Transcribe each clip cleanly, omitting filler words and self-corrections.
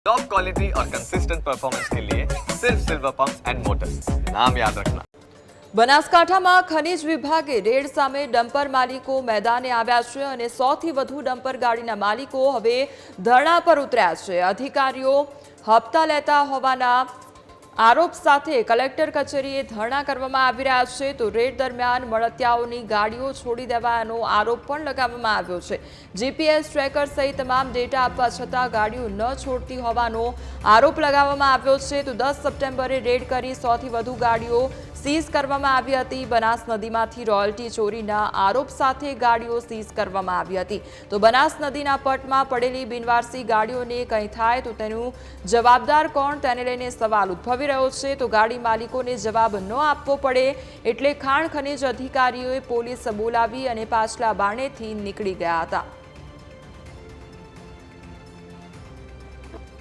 Top quality और consistent performance के लिए सिर्फ सिल्वर पंप्स एंड मोटर्स, नाम याद रखना। બનાસકાંઠામાં ખનીજ વિભાગે રેડ સામે ડમ્પર માલિકો મેદાને આવ્યા છે અને 100થી વધુ ડમ્પર ગાડીના માલિકો હવે ધરણા પર ઉતર્યા છે। અધિકારીઓ હપ્તા લેતા હોવાના આરોપ સાથે કલેક્ટર કચેરીએ ધરણા કરવામાં આવી રહ્યા છે। તો રેડ દરમિયાન મળતિયાઓની ગાડીઓ છોડી દેવાનો આરોપ પણ લગાવવામાં આવ્યો છે। જીપીએસ ટ્રેકર સહિત તમામ ડેટા આપવા છતાં ગાડીઓ ન છોડતી હોવાનો આરોપ લગાવવામાં આવ્યો છે। તો 10 સપ્ટેમ્બરે રેડ કરી 100થી વધુ ગાડીઓ સીઝ કરવામાં આવી હતી। બનાસ નદીમાંથી રોયલ્ટી ચોરીના આરોપ સાથે ગાડીઓ સીઝ કરવામાં આવી હતી। તો બનાસ નદીના પટમાં પડેલી બિનવારસી ગાડીઓને કંઈ થાય તો તેનું જવાબદાર કોણ, તેને લઈને સવાલ ઉદ્ભવી રહ્યો છે। તો ગાડી માલિકોને જવાબ ન આપવો પડે એટલે ખાણ ખનીજ અધિકારીઓએ પોલીસ બોલાવી અને પાછલા બારણેથી નીકળી ગયા હતા।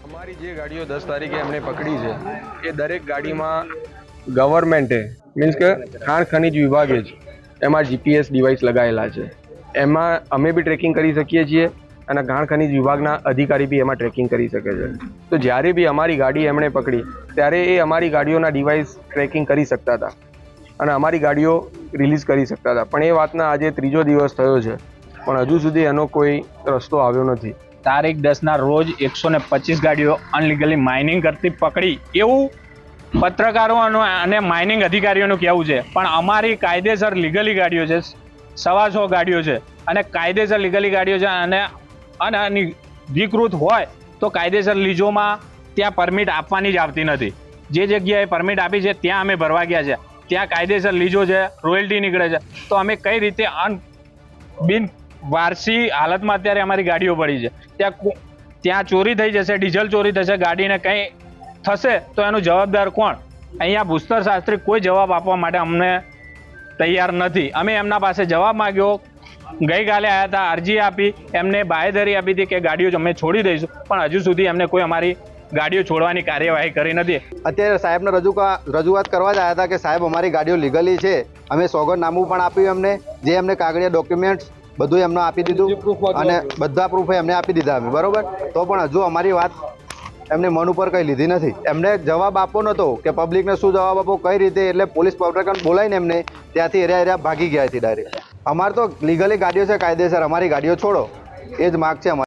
हमारी જે ગાડીઓ 10 તારીખે એમને પકડી છે એ દરેક ગાડીમાં ગવર્મેન્ટે મીન્સ કે ખાણ ખનીજ વિભાગે જ એમાં જીપીએસ ડિવાઇસ લગાવેલા છે। એમાં અમે બી ટ્રેકિંગ કરી શકીએ છીએ અને ખાણ ખનીજ વિભાગના અધિકારી બી એમાં ટ્રેકિંગ કરી શકે છે। તો જ્યારે બી અમારી ગાડી એમણે પકડી ત્યારે એ અમારી ગાડીઓના ડિવાઇસ ટ્રેકિંગ કરી શકતા હતા અને અમારી ગાડીઓ રિલીઝ કરી શકતા હતા। પણ એ વાતના આજે ત્રીજો દિવસ થયો છે પણ હજુ સુધી એનો કોઈ રસ્તો આવ્યો નથી। તારીખ 10ના રોજ 125 ગાડીઓ અનલીગલી માઇનિંગ કરતી પકડી એવું પત્રકારોનું અને માઇનિંગ અધિકારીઓનું કહેવું છે। પણ અમારી કાયદેસર લીગલી ગાડીઓ છે, 125 ગાડીઓ છે અને કાયદેસર લીગલી ગાડીઓ છે અને અનધિકૃત હોય તો કાયદેસર લીઝોમાં ત્યાં પરમિટ આપવાની જ આવતી નથી। જે જગ્યાએ પરમિટ આપી છે ત્યાં અમે ભરવા ગયા છે, ત્યાં કાયદેસર લીઝો છે, રોયલ્ટી નીકળે છે, તો અમે કઈ રીતે બિન વારસી હાલતમાં અત્યારે અમારી ગાડીઓ પડી છે। ત્યાં ચોરી થઈ જશે, ડીઝલ ચોરી થશે, ગાડીને કંઈ થશે તો એનું જવાબદાર કોણ? અહીંયા ભૂસ્તર શાસ્ત્રી કોઈ જવાબ આપવા માટે અમને તૈયાર નથી। અમે એમના પાસે જવાબ માંગ્યો, ગઈકાલે આવ્યા હતા, અરજી આપી, એમને બાંહેધરી આપી હતી કે ગાડીઓ અમે છોડી દઈશું, પણ હજુ સુધી એમને કોઈ અમારી ગાડીઓ છોડવાની કાર્યવાહી કરી નથી। અત્યારે સાહેબને રજૂઆત કરવા જ આવ્યા હતા કે સાહેબ અમારી ગાડીઓ લીગલી છે। અમે સોગંદનામું પણ આપ્યું એમને, જે એમને કાગળિયા ડોક્યુમેન્ટ્સ બધું એમને આપી દીધું અને બધા પ્રૂફ એમને આપી દીધા અમે, બરોબર। તો પણ હજુ અમારી વાત એમને મન ઉપર કંઈ લીધી નથી। એમને જવાબ આપવો નહોતો કે પબ્લિકને શું જવાબ આપવો, કઈ રીતે, એટલે પોલીસ પ્રોટેક્શન બોલાવીને એમને ત્યાંથી એરિયા ભાગી ગયા હતી ડાયરેક્ટ। અમારે તો લીગલી ગાડીઓ છે, કાયદેસર અમારી ગાડીઓ છોડો, એ જ માગ છે અમારી।